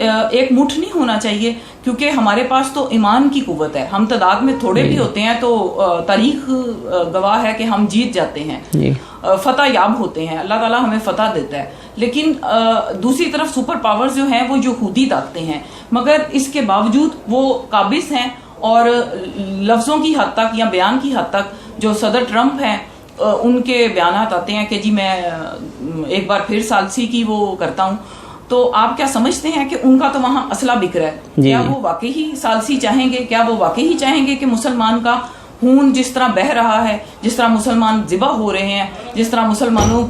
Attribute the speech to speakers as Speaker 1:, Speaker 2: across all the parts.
Speaker 1: ایک مٹھ نہیں ہونا چاہیے، کیونکہ ہمارے پاس تو ایمان کی قوت ہے. ہم تعداد میں تھوڑے بھی ہوتے ہیں تو تاریخ گواہ ہے کہ ہم جیت جاتے ہیں، فتح یاب ہوتے ہیں، اللہ تعالیٰ ہمیں فتح دیتا ہے. لیکن دوسری طرف سپر پاورز جو ہیں وہ یہودی طاقتیں ہیں، مگر اس کے باوجود وہ قابض ہیں. اور لفظوں کی حد تک یا بیان کی حد تک جو صدر ٹرمپ ہیں ان کے بیانات آتے ہیں کہ جی میں ایک بار پھر ثالثی کی وہ کرتا ہوں. تو آپ کیا سمجھتے ہیں کہ ان کا تو وہاں اسلحہ بک رہا ہے؟ کیا وہ واقعی ثالثی چاہیں گے؟ کیا وہ واقعی چاہیں گے کہ مسلمان کا خون جس طرح بہہ رہا ہے، جس طرح مسلمان ذبح ہو رہے ہیں، جس طرح مسلمانوں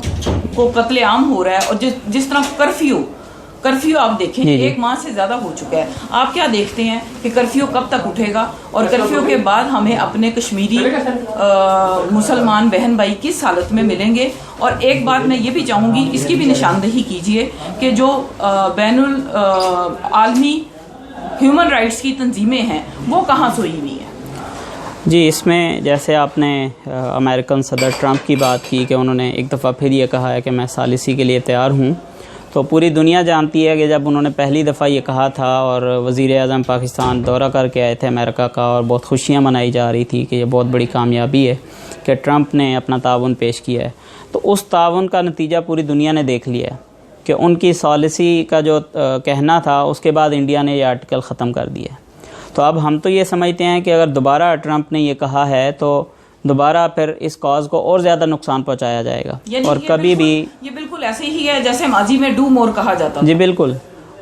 Speaker 1: کو قتل عام ہو رہا ہے، اور جس طرح کرفیو آپ دیکھیں ایک ماہ سے زیادہ ہو چکا ہے، آپ کیا دیکھتے ہیں کہ کرفیو کب تک اٹھے گا؟ اور کرفیو کے بعد ہمیں اپنے کشمیری مسلمان بہن بھائی کس حالت میں ملیں گے؟ اور ایک بات میں یہ بھی چاہوں گی، اس کی بھی نشاندہی کیجئے کہ جو بین العالمی ہیومن رائٹس کی تنظیمیں ہیں وہ کہاں سوئی ہوئی ہیں؟
Speaker 2: جی، اس میں جیسے آپ نے امریکن صدر ٹرمپ کی بات کی کہ انہوں نے ایک دفعہ پھر یہ کہا ہے کہ میں ثالثی کے لیے تیار ہوں، تو پوری دنیا جانتی ہے کہ جب انہوں نے پہلی دفعہ یہ کہا تھا اور وزیر اعظم پاکستان دورہ کر کے آئے تھے امریکہ کا، اور بہت خوشیاں منائی جا رہی تھی کہ یہ بہت بڑی کامیابی ہے کہ ٹرمپ نے اپنا تعاون پیش کیا ہے، تو اس تعاون کا نتیجہ پوری دنیا نے دیکھ لیا ہے کہ ان کی ثالثی کا جو کہنا تھا اس کے بعد انڈیا نے یہ آرٹیکل ختم کر دیا ہے. تو اب ہم تو یہ سمجھتے ہیں کہ اگر دوبارہ ٹرمپ نے یہ کہا ہے تو دوبارہ پھر اس کاز کو اور زیادہ نقصان پہنچایا جائے گا. اور کبھی بھی
Speaker 1: یہ بالکل ایسے ہی ہے جیسے ماضی میں ڈو مور کہا جاتا تھا.
Speaker 2: جی بالکل.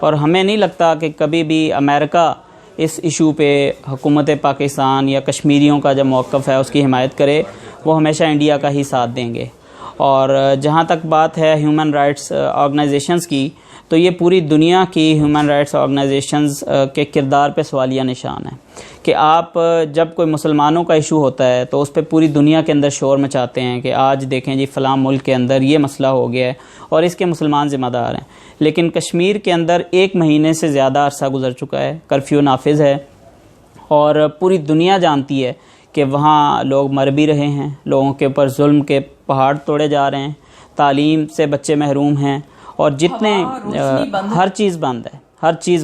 Speaker 2: اور ہمیں نہیں لگتا کہ کبھی بھی امریکہ اس ایشو پہ حکومت پاکستان یا کشمیریوں کا جو موقف ہے اس کی حمایت کرے، وہ ہمیشہ انڈیا کا ہی ساتھ دیں گے. اور جہاں تک بات ہے ہیومن رائٹس آرگنائزیشنز کی، تو یہ پوری دنیا کی ہیومن رائٹس آرگنائزیشنز کے کردار پہ سوالیہ نشان ہے کہ آپ جب کوئی مسلمانوں کا ایشو ہوتا ہے تو اس پہ پوری دنیا کے اندر شور مچاتے ہیں کہ آج دیکھیں جی فلاں ملک کے اندر یہ مسئلہ ہو گیا ہے اور اس کے مسلمان ذمہ دار ہیں. لیکن کشمیر کے اندر 1 مہینے سے زیادہ عرصہ گزر چکا ہے، کرفیو نافذ ہے، اور پوری دنیا جانتی ہے کہ وہاں لوگ مر بھی رہے ہیں، لوگوں کے اوپر ظلم کے پہاڑ توڑے جا رہے ہیں، تعلیم سے بچے محروم ہیں، اور جتنے ہر چیز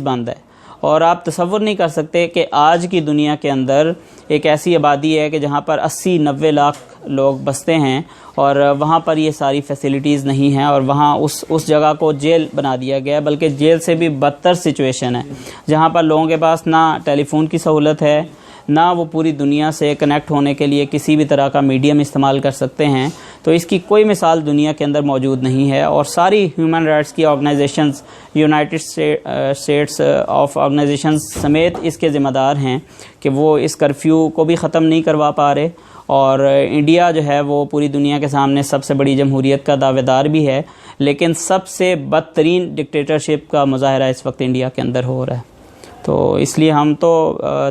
Speaker 2: بند ہے. اور آپ تصور نہیں کر سکتے کہ آج کی دنیا کے اندر ایک ایسی آبادی ہے کہ جہاں پر 80-90 لاکھ لوگ بستے ہیں، اور وہاں پر یہ ساری فیسلٹیز نہیں ہیں، اور وہاں اس جگہ کو جیل بنا دیا گیا ہے، بلکہ جیل سے بھی بدتر سچویشن ہے، جہاں پر لوگوں کے پاس نہ ٹیلی فون کی سہولت ہے، نہ وہ پوری دنیا سے کنیکٹ ہونے کے لیے کسی بھی طرح کا میڈیم استعمال کر سکتے ہیں. تو اس کی کوئی مثال دنیا کے اندر موجود نہیں ہے. اور ساری ہیومن رائٹس کی organisations, United States of organisations سمیت اس کے ذمہ دار ہیں کہ وہ اس کرفیو کو بھی ختم نہیں کروا پا رہے. اور انڈیا جو ہے وہ پوری دنیا کے سامنے سب سے بڑی جمہوریت کا دعوے دار بھی ہے، لیکن سب سے بدترین ڈکٹیٹرشپ کا مظاہرہ اس وقت انڈیا کے اندر ہو رہا ہے. تو اس لیے ہم تو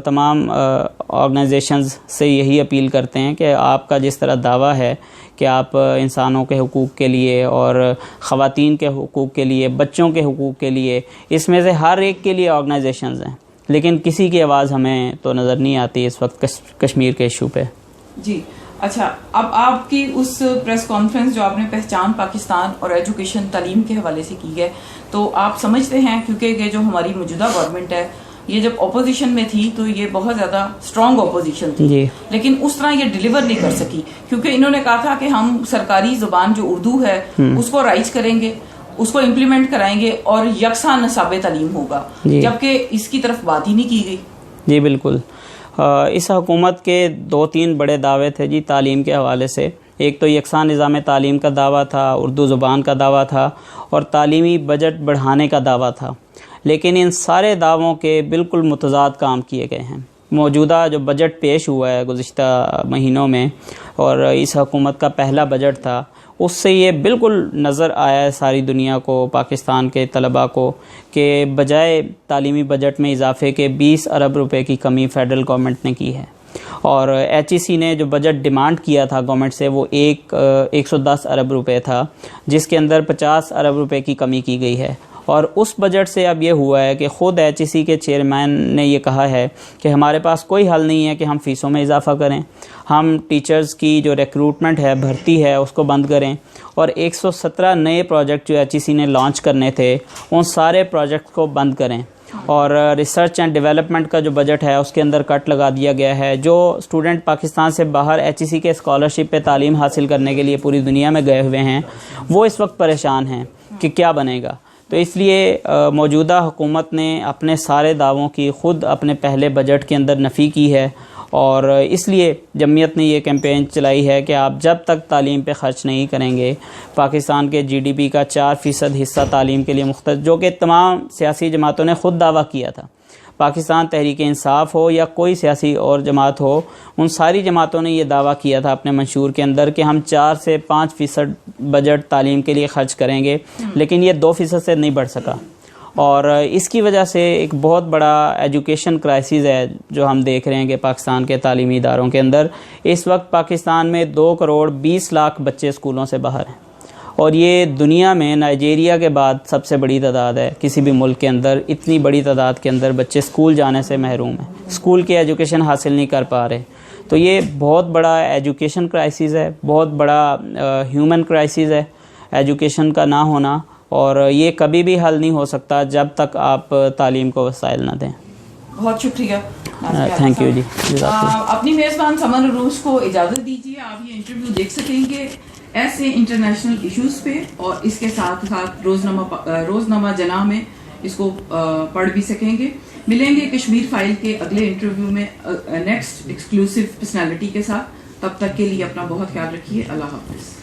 Speaker 2: تمام آرگنائزیشنز سے یہی اپیل کرتے ہیں کہ آپ کا جس طرح دعویٰ ہے کہ آپ انسانوں کے حقوق کے لیے اور خواتین کے حقوق کے لیے، بچوں کے حقوق کے لیے، اس میں سے ہر ایک کے لیے آرگنائزیشنز ہیں، لیکن کسی کی آواز ہمیں تو نظر نہیں آتی اس وقت کشمیر کے ایشو پہ.
Speaker 1: جی اچھا، اب آپ کی اس پریس کانفرنس جو آپ نے پہچان پاکستان اور ایجوکیشن تعلیم کے حوالے سے کی ہے، تو آپ سمجھتے ہیں کیونکہ یہ جو ہماری موجودہ گورنمنٹ ہے یہ جب اپوزیشن میں تھی تو یہ بہت زیادہ اسٹرانگ اپوزیشن تھی
Speaker 2: جی،
Speaker 1: لیکن اس طرح یہ ڈیلیور نہیں کر سکی، کیونکہ انہوں نے کہا تھا کہ ہم سرکاری زبان جو اردو ہے اس کو رائج کریں گے، اس کو امپلیمنٹ کرائیں گے اور یکساں نصاب تعلیم ہوگا، جبکہ اس کی طرف بات ہی نہیں کی گئی.
Speaker 2: جی بالکل. اس حکومت کے 2-3 بڑے دعوے تھے جی تعلیم کے حوالے سے. ایک تو یکساں نظام تعلیم کا دعویٰ تھا، اردو زبان کا دعویٰ تھا، اور تعلیمی بجٹ بڑھانے کا دعویٰ تھا. لیکن ان سارے دعووں کے بالکل متضاد کام کیے گئے ہیں. موجودہ جو بجٹ پیش ہوا ہے گزشتہ مہینوں میں، اور اس حکومت کا پہلا بجٹ تھا، اس سے یہ بالکل نظر آیا ہے ساری دنیا کو، پاکستان کے طلباء کو، کہ بجائے تعلیمی بجٹ میں اضافے کے 20 ارب روپے کی کمی فیڈرل گورنمنٹ نے کی ہے. اور ایچ ای سی نے جو بجٹ ڈیمانڈ کیا تھا گورنمنٹ سے وہ 110 ارب روپے تھا، جس کے اندر 50 ارب روپے کی کمی کی گئی ہے. اور اس بجٹ سے اب یہ ہوا ہے کہ خود HEC کے چیئرمین نے یہ کہا ہے کہ ہمارے پاس کوئی حل نہیں ہے کہ ہم فیسوں میں اضافہ کریں، ہم ٹیچرز کی جو ریکروٹمنٹ ہے، بھرتی ہے، اس کو بند کریں، اور 117 نئے پروجیکٹ جو HEC نے لانچ کرنے تھے ان سارے پروجیکٹ کو بند کریں، اور ریسرچ اینڈ ڈیولپمنٹ کا جو بجٹ ہے اس کے اندر کٹ لگا دیا گیا ہے۔ جو اسٹوڈنٹ پاکستان سے باہر HEC کے اسکالرشپ پہ تعلیم حاصل کرنے کے لیے پوری دنیا میں گئے ہوئے ہیں وہ اس وقت پریشان ہیں کہ کیا بنے گا۔ تو اس لیے موجودہ حکومت نے اپنے سارے دعووں کی خود اپنے پہلے بجٹ کے اندر نفی کی ہے، اور اس لیے جمعیت نے یہ کیمپین چلائی ہے کہ آپ جب تک تعلیم پہ خرچ نہیں کریں گے، پاکستان کے GDP کا 4% حصہ تعلیم کے لیے مختص، جو کہ تمام سیاسی جماعتوں نے خود دعویٰ کیا تھا، پاکستان تحریک انصاف ہو یا کوئی سیاسی اور جماعت ہو، ان ساری جماعتوں نے یہ دعویٰ کیا تھا اپنے منشور کے اندر کہ ہم 4 سے 5% بجٹ تعلیم کے لیے خرچ کریں گے، لیکن یہ 2% سے نہیں بڑھ سکا، اور اس کی وجہ سے ایک بہت بڑا ایجوکیشن کرائسس ہے جو ہم دیکھ رہے ہیں کہ پاکستان کے تعلیمی اداروں کے اندر اس وقت پاکستان میں 2 کروڑ 20 لاکھ بچے اسکولوں سے باہر ہیں، اور یہ دنیا میں نائجیریا کے بعد سب سے بڑی تعداد ہے۔ کسی بھی ملک کے اندر اتنی بڑی تعداد کے اندر بچے اسکول جانے سے محروم ہیں، اسکول کی ایجوکیشن حاصل نہیں کر پا رہے، تو یہ بہت بڑا ایجوکیشن کرائسس ہے، بہت بڑا ہیومن کرائسس ہے ایجوکیشن کا نہ ہونا، اور یہ کبھی بھی حل نہیں ہو سکتا جب تک آپ تعلیم کو وسائل نہ دیں۔
Speaker 1: بہت شکریہ،
Speaker 2: تھینک یو جی۔
Speaker 1: اپنی میزبان سمن عروج کو اجازت دیجیے، آپ یہ انٹرویو دیکھ سکیں گے ایسے انٹرنیشنل ایشوز پہ، اور اس کے ساتھ ساتھ روزنامہ جناح میں اس کو پڑھ بھی سکیں گے۔ ملیں گے کشمیر فائل کے اگلے انٹرویو میں نیکسٹ ایکسکلوسیو پرسنالٹی کے ساتھ، تب تک کے لیے اپنا بہت خیال رکھیے، اللہ حافظ۔